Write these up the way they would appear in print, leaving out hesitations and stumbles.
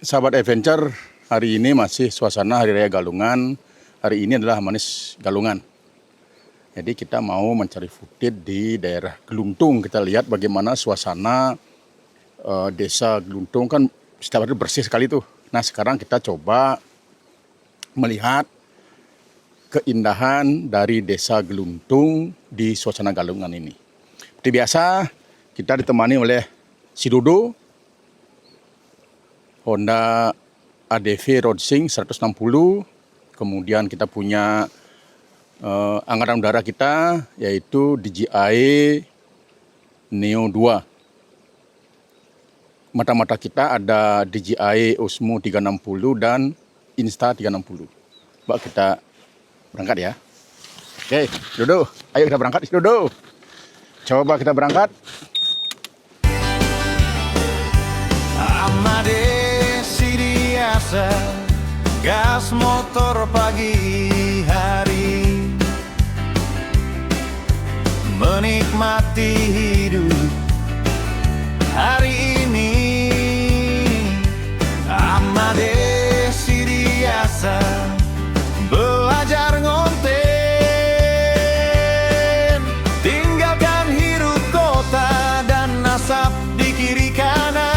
Sahabat Adventure, hari ini masih suasana Hari Raya Galungan. Hari ini adalah Manis Galungan. Jadi kita mau mencari footage di daerah Geluntung. Kita lihat bagaimana suasana desa Geluntung, kan setiap hari bersih sekali tuh. Nah sekarang kita coba melihat keindahan dari desa Geluntung di suasana Galungan ini. Seperti biasa kita ditemani oleh si Dodo, Honda ADV Roadsing 160, kemudian kita punya angkatan udara kita yaitu DJI Neo 2. Mata-mata kita ada DJI Osmo 360 dan Insta 360. Mbak, kita berangkat ya. Oke, Dodo, ayo kita berangkat, Dodo. Coba kita berangkat. Gas motor pagi hari, menikmati hidup hari ini. Amade Siriasa belajar ngonten, tinggalkan hidup kota dan asap di kiri kanan.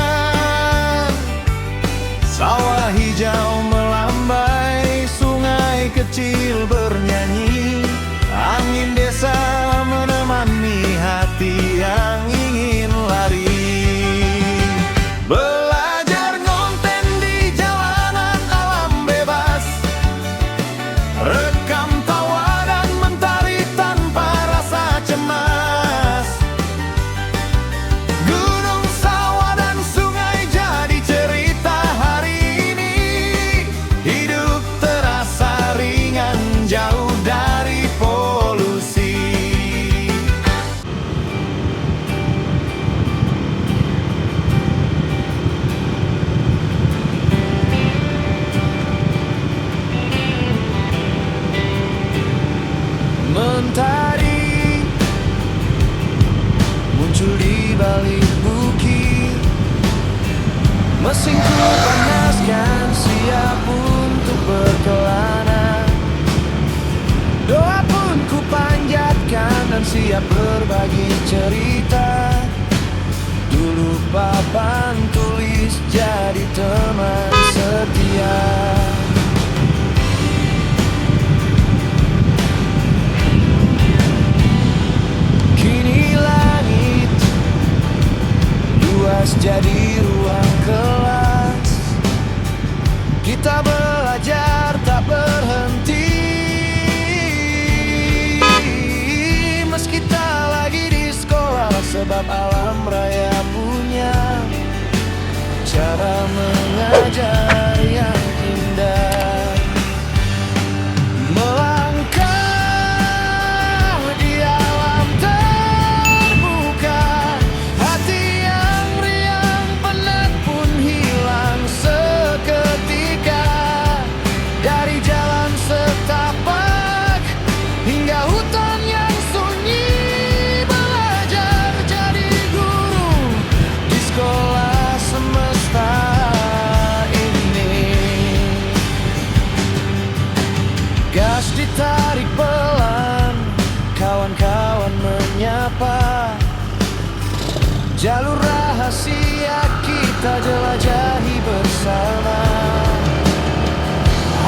Sawah hijau melambai, sungai kecil bernyanyi, angin desa menemani hati yang ingin lari. Belajar ngonten di jalanan alam bebas, rekam tawa dan mentari tanpa rasa cemas. Gunung, sawah dan sungai jadi cerita hari ini. Hidup terasa ringan jauh dari polusi. Mentari muncul di balik bukit, mesinku panaskan siap untuk berkelana. Doa pun ku panjatkan dan siap berbagi cerita. Dulu papan tulis jadi teman setia. Kini langit luas jadi ruang kelas, kita belajar tak berhenti. Meski tak lagi di sekolah, sebab alam raya punya cara mengajar yang indah. Melangkah di alam terbuka, hati yang riang penat pun hilang seketika. Dari jalan setapak hingga hutan yang sunyi, belajar jadi guru di sekolah semesta ini. Gas ditarik pelan, kawan-kawan menyapa. Jalur rahasia kita jelajahi bersama.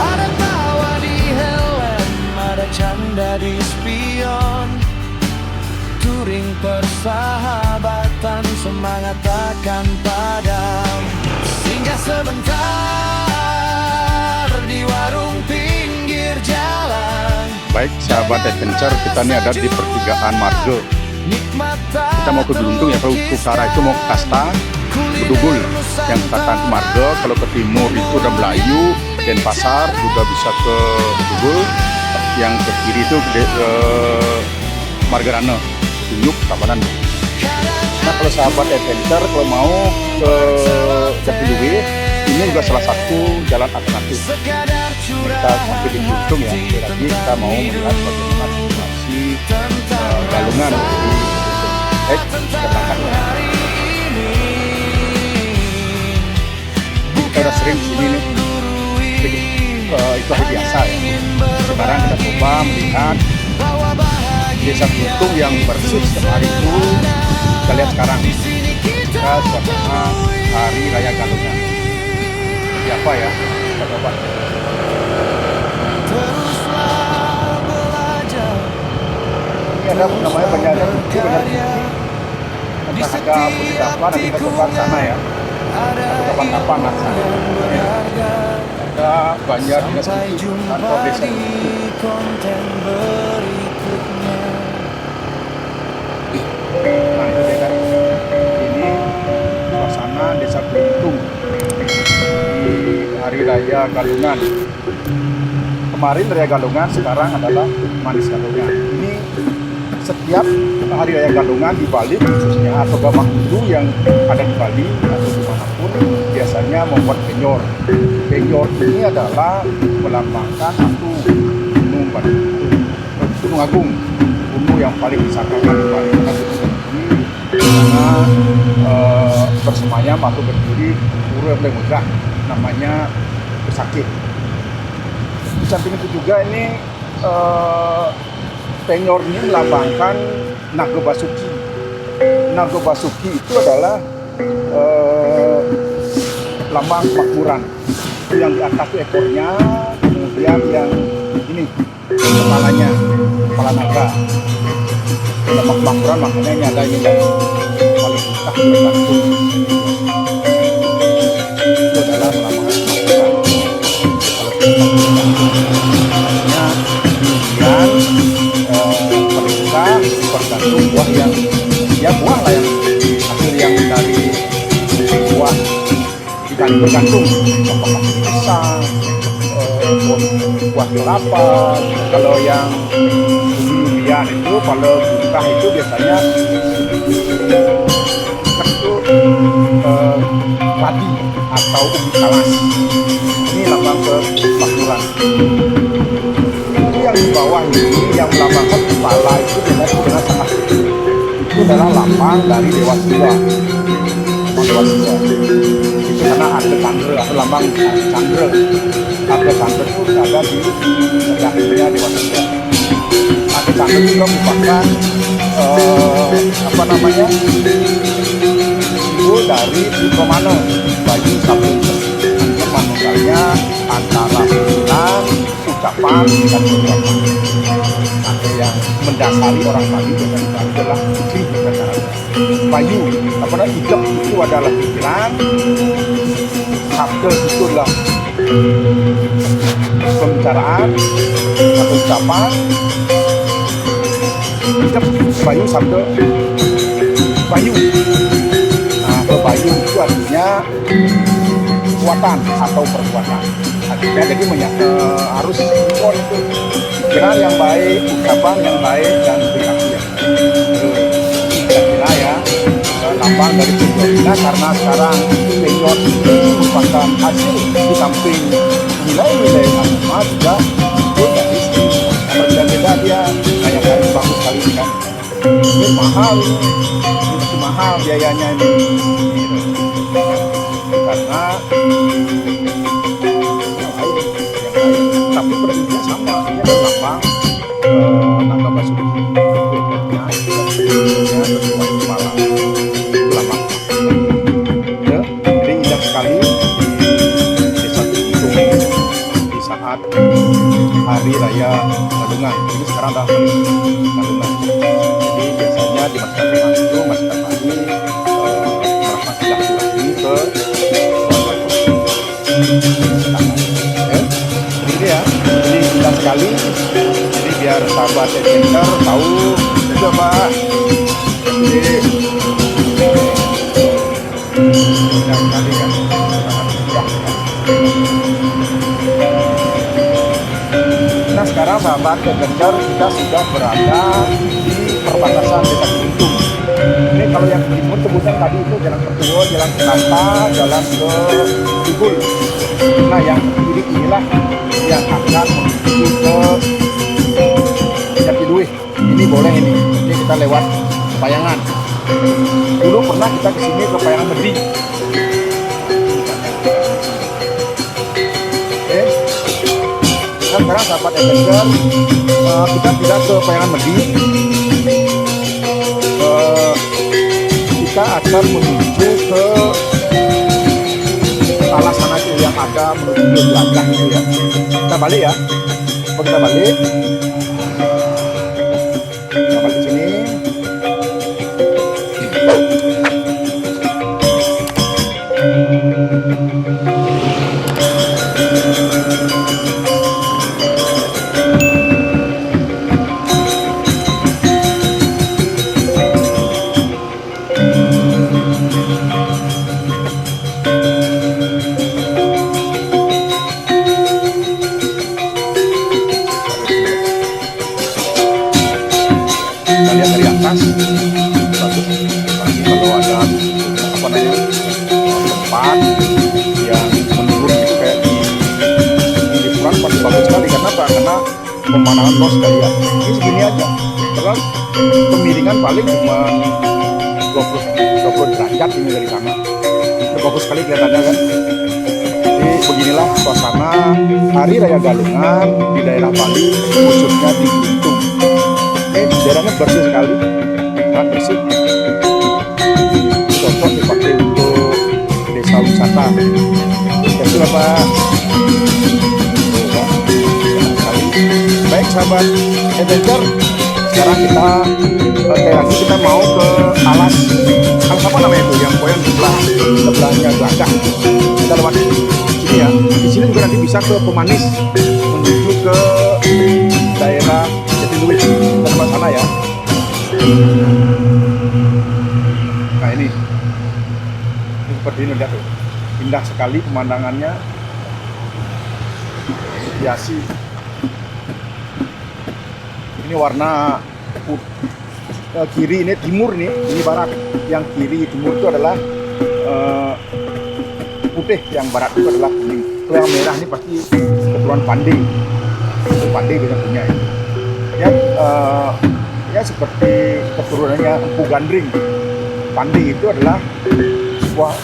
Ada tawa di helm, ada canda di spion. Touring persahabatan, semangat takkan padam. Singgah sebentar di warung pinggir jalan. Baik sahabat Adventure, kita ini ada di pertigaan Margo. Kita mau ke Geluntung ya, kalau ke utara itu mau ke Kasta, Bedugul. Yang ke selatan ke Margo, kalau ke timur itu udah Melayu, Denpasar, juga bisa ke Bedugul. Yang ke kiri itu ke Margarana, Tuyuk, Tabanan. Nah kalau sahabat Adventure, kalau mau ke Jatiluwe, ini juga salah satu jalan alternatif. Kita sampai di Geluntung ya, berarti kita mau melihat bagaimana situasi Galungan di Geluntung. Kita berangkat ya. kita udah sering di sini nih. Itu hari biasa ya. Sekarang kita coba melihat desa Geluntung yang bersih setiap hari itu. Kita lihat sekarang kita suasana Hari Raya Galungan. Seperti apa ya? Kita coba. Ini ada namanya Banjar Putih, Banjar Putih. Entah ada putih apa, nanti kita coba ke sana ya. Atau kapan-kapan lah sana. Ada Banjar Dinas Putih, kantor desa. Nah itu dia kan. Ini suasana desa Geluntung di Hari Raya Galungan. Kemarin Raya Galungan, sekarang adalah Manis Galungan. Ini setiap Hari Raya Galungan di Bali khususnya atau Gabah Hindu yang ada di Bali atau dimanapun biasanya membuat penyor. Penyor ini adalah melambangkan satu Gunung Agung, gunung yang paling disangkakan di Bali. Karena gunung ini karena bersemayam atau berdiri pura yang megah, namanya Besakih. Di samping itu juga ini penyor ini melambangkan Naga Basuki. Naga Basuki itu adalah lambang kemakmuran. Itu yang di atas itu ekornya, kemudian yang ini kepalanya, kepala naga. Lambang kemakmuran, makanya ini ada ini paling puncak bergantung. Itu adalah lambang kemakmuran. Makanya kemudian periksa bergantung buah yang ya buah lah yang hasil yang dari buah dikali bergantung apakah pisang, buah kelapa. Kalau yang durian itu kalau buntah itu biasanya itu padi atau ubi kalas. Ini lambang kemakmuran. Yang di bawah ini yang melambangkan kepala itu dengan sangat itu adalah lambang dari Dewa Siwa. Lambang Dewa Siwa itu karena ada candra atau lambang candra. Ada candra itu ada di dalamnya Dewa Siwa. Ada candra juga merupakan simbol dari Brahmana, Bayu Sabun. Manunggalnya antara pikiran, ucapan dan perbuatan. Ada yang mendasari orang Bali dengan adalah putih dan Bayu. Apalagi hidup itu adalah pikiran, sabda itu adalah pembicaraan atau ucapan. Hidup Bayu sabda Bayu. Nah, Bayu itu artinya kekuatan atau perbuatan. Artinya jadi harus sinkron itu pikiran yang baik, ucapan yang baik dan perilaku yang baik. Kira-kira ya lambang dari penjorina karena sekarang penjor itu merupakan hasil di samping nilai-nilai agama juga itu dari kalau beda-beda dia banyak kali bagus sekali kan. Ini mahal ini mahal biayanya ini. Karena tapi bentuknya sama, ini adalah lambang Naga Basuki. Ekornya bersuara kepala, itu lambang. Ya, jadi indah sekali di desa Geluntung di saat Hari Raya Galungan. Ini sekarang dah Hari Galungan. Jadi biasanya di masyarakat itu masyarakat ini melakukan silaturahmi ke ya, jadi indah sekali. Jadi biar sahabat adventure tahu itu apa. Jadi indah sekali kan. Nah sekarang sahabat adventure kita sudah berada di perbatasan desa Geluntung. Ini kalau yang timur sebutan tadi itu jalan Pertuwo, jalan Kenanta, jalan ke Tugul. Nah yang kiri inilah yang akan menuju ke Jatiluwih. Ini boleh ini. Jadi kita lewat Payangan. Dulu pernah kita kesini ke Payangan Medi. sekarang sahabat adventure, kita tidak ke Payangan Medi. Kita akan menuju ke alas sana itu yang ada menuju ke belakang itu ya. Kita balik ya. Kita balik. Kita balik ke sini. Kita lihat dari atas bagus. Apalagi kalau ada apa namanya tempat yang menurun itu kayak di lipuran pasti bagus sekali. Karena apa? Karena pemandangan luas sekali ya. Ini segini aja. Terus kemiringan paling cuma 20 derajat ini dari sana. Itu bagus sekali kelihatannya kan. Jadi beginilah suasana Hari Raya Galungan di daerah Bali, khususnya di Belitung. Daerahnya bersih sekali, sangat bersih. Cocok dipakai untuk desa wisata. Jadi Bapak, baik sahabat adventure. Sekarang kita lagi kita mau ke alas apa namanya itu yang poin sebelahnya Gelagah. Kita lewat sini ya. Di sini juga nanti bisa ke Pemanis menuju ke daerah Jatiluwih ke tempat sana ya. Nah ini seperti ini lihat tuh, indah sekali pemandangannya, hiasi. Ini warna kiri ini timur nih, ini barat. Yang kiri timur itu adalah putih, yang barat itu adalah kuning. Kalau yang merah ini pasti keturunan Pandey. Itu Pandey banyak punya ini. Ya seperti keturunannya Empu Gandring. Pandey itu adalah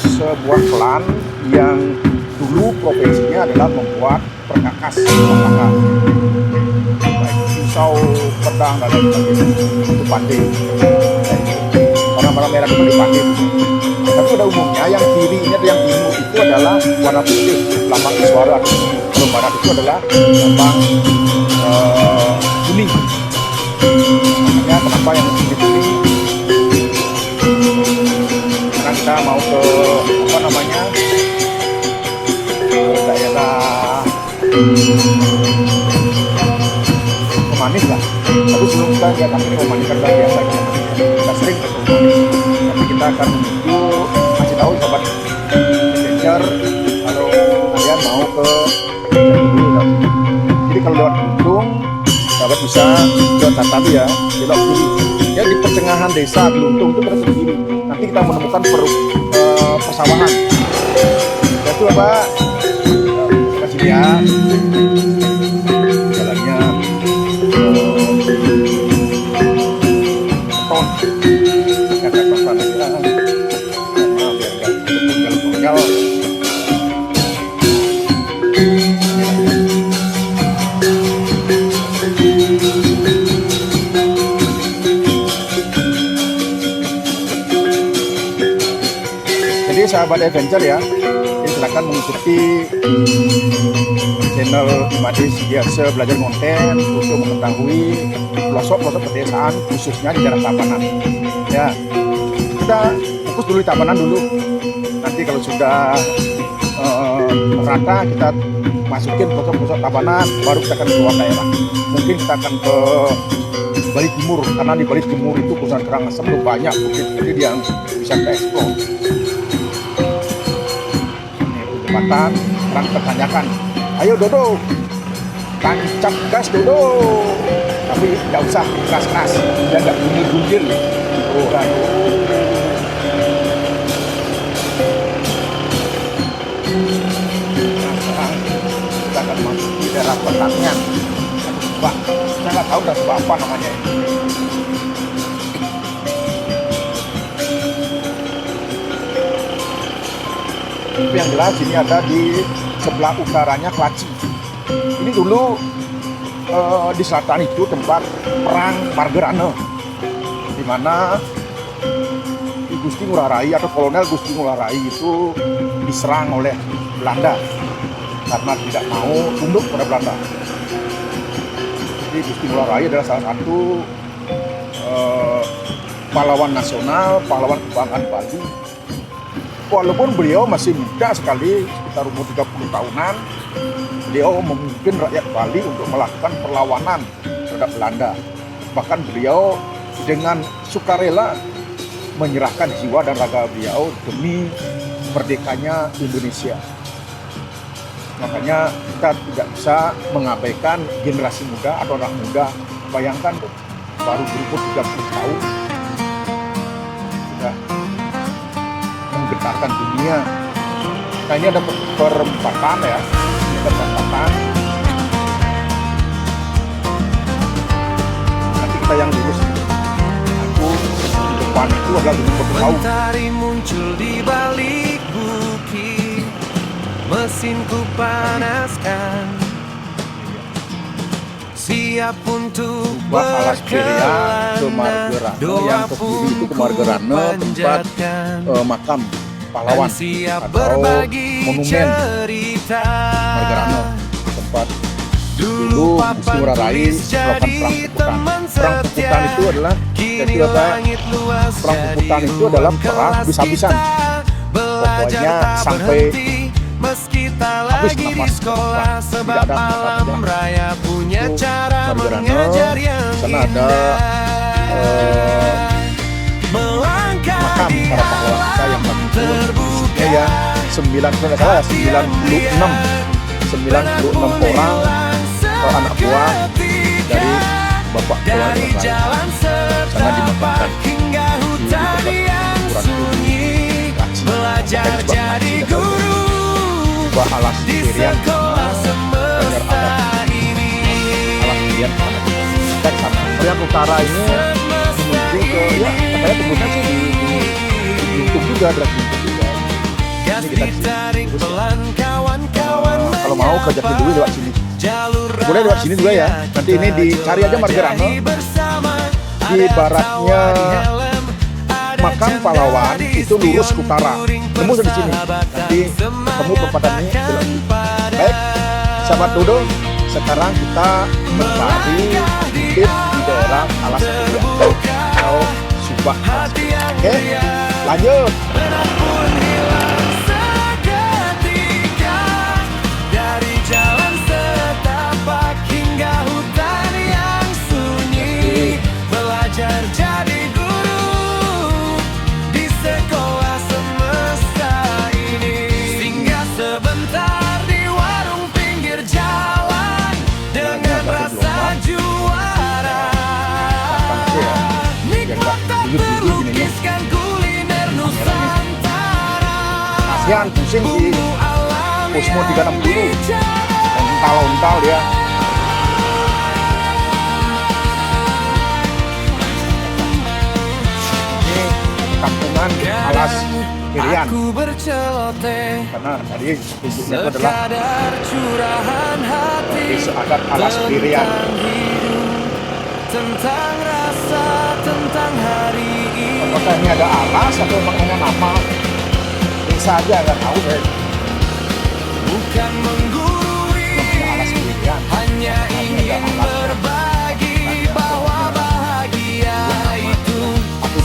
sebuah klan yang dulu profesinya adalah membuat perkakas batangan, baik pisau, pedang dan lain sebagainya. Itu Pandey. Warna merah itu di Pandey. Tapi pada umumnya yang kiri ini atau yang timur itu adalah warna putih, lambang Iswara. Kalau barat itu adalah lambang kuning. Makanya kenapa yang ini kuning? Karena kita mau ke apa namanya, ke daerah Pemanis lah. Tapi sebelum kita lihat kami Pemanis kan luar biasa kita sering ke Pemanis. Tapi kita akan menuju, kasih tahu sobat adventure kalau kalian mau ke Jatiluwih. Jadi kalau lewat Belitung, sahabat bisa lewat tadi ya, belok kiri. Ya di pertengahan desa Belitung itu berarti kiri. Nanti kita menemukan persawahan. Ya itu Bapak, kasih ya. Jalannya beton. Kata papan aja. Biar nggak tunggal-tunggal. Jadi sahabat adventure ya, silakan mengikuti channel Imades biasa belajar konten untuk mengetahui pelosok-pelosok pedesaan khususnya di daerah Tabanan. Ya, kita fokus dulu di Tabanan dulu. Nanti kalau sudah merata kita masukin pelosok-pelosok Tabanan, baru kita akan keluar daerah. Mungkin kita akan ke Bali Timur, karena di Bali Timur itu khususnya Karangasem itu banyak bukit-bukit yang bisa kita eksplor. Jembatan, orang tertanyakan, ayo Dodo, tancap gas Dodo, tapi nggak usah keras-keras, dan nggak gundil-gundil. Oh, ayo. Nah, sekarang kita akan masuk di daerah Pertanian. Wah, saya nggak tahu dah apa namanya ini. Tapi yang jelas ini ada di sebelah utaranya Kelaci. Ini dulu di selatan itu tempat perang Margerane, di mana Gusti Ngurah Rai atau Kolonel Gusti Ngurah Rai itu diserang oleh Belanda karena tidak mau tunduk pada Belanda. Jadi Gusti Ngurah Rai adalah salah satu pahlawan nasional, pahlawan kebanggaan Bali. Walaupun beliau masih muda sekali, sekitar umur 30 tahunan, beliau memimpin rakyat Bali untuk melakukan perlawanan terhadap Belanda. Bahkan beliau dengan sukarela menyerahkan jiwa dan raga beliau demi merdekanya Indonesia. Makanya kita tidak bisa mengabaikan generasi muda atau anak muda. Bayangkan baru berumur 30 tahun sudah menggetarkan dunia. Nah ini ada perempatan ya, ini ada perempatan. Nanti kita yang lurus. Aku di depan itu adalah gunung bertahu. Mentari muncul di balik bukit, mesinku panaskan, siap untuk berkelana. Yang kiri itu ke Margerane, tempat makam pahlawan atau monumen Margerane, tempat dulu Gusti Ngurah Rai melakukan perang Puputan. Perang Puputan itu adalah perang habis-habisan. Pokoknya sampai habis nafas, tidak ada nafas. Itu Margerane, sana ada makam para pahlawan kita yang terbuka ya 96 orang anak buah dari Bapak Kolonel Rai. Sana dimakamkan di tempat kuburan belajar jadi guru alas Irian sekolah semesta ini. Alas Irian kita di sana. Yang utara ini menuju ke ya katanya tembusnya sih di YouTube juga, draft YouTube juga. Ini kita di kalau mau ke Jati Dwi lewat sini. Boleh lewat sini juga ya. Nanti ini dicari aja Margerane. Di baratnya makam pahlawan itu lurus ke utara. Tembus di sini. Nanti ketemu perempatan ini. Baik, sahabat Dodo. Sekarang kita mencari titik di daerah Alas Irian atau Subak. Oke, lanjut. Jadi guru di sekolah semesta ini. Singgah sebentar di warung pinggir jalan dengan rasa juara. Nikmat tak terlukiskan kuliner Nusantara. Kasihan pusing si Kusmo 360 untal-untal dia. Kampungan Alas Irian karena tadi tunjuknya itu adalah desa adat Alas Irian. Tentang rasa, tentang hari ini. Apakah ini ada alas atau maknanya nama? Bisa aja nggak tahu deh. Bukan menggurui, Alas Irian hanya ingin berbagi bahwa bahagia itu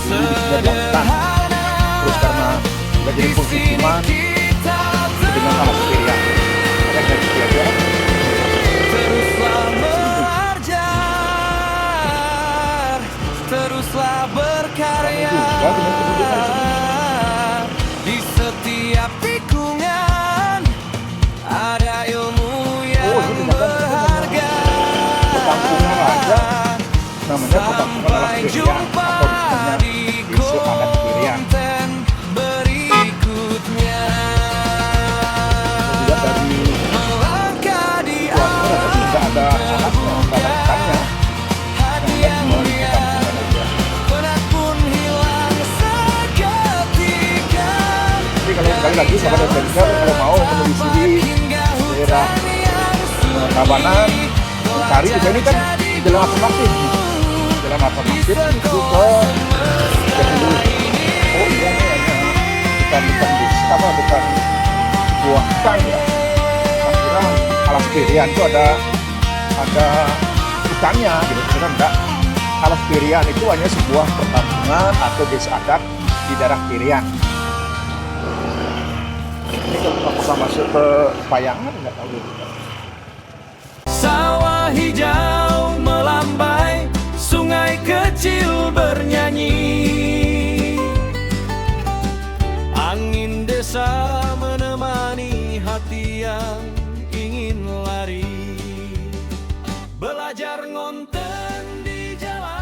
sederhana. Terus karena udah jadi penghitungan dengan Alas Irian. Yang dari dia Teruslah belajar, teruslah berkarya. Di setiap tikungan ada ilmu yang berharga. Perkampungan aja namanya perkampungan Alas Irian atau namanya desa adat Irian. Berikutnya Juga dari melangkah di tidak ada alatnya, tidak ada ikannya. penat pun hilang seketika. Jadi kalau sekali lagi sahabat adventure kalau mau menelusuri daerah Tabanan, cari kita ini kan jalan alternatif, jalan alternatif itu ke Jatiluhur. Oh iya nih, bukan desa apa, bukan buah hutan ya. Saya kira Alas Pirian itu ada hutannya gitu, sebenarnya enggak. Alas Pirian itu hanya sebuah perkampungan atau desa adat di daerah Pirian. Ini kalau kita masuk ke Payangan nggak tahu gitu. Sawah hijau melambai, sungai kecil bernyanyi.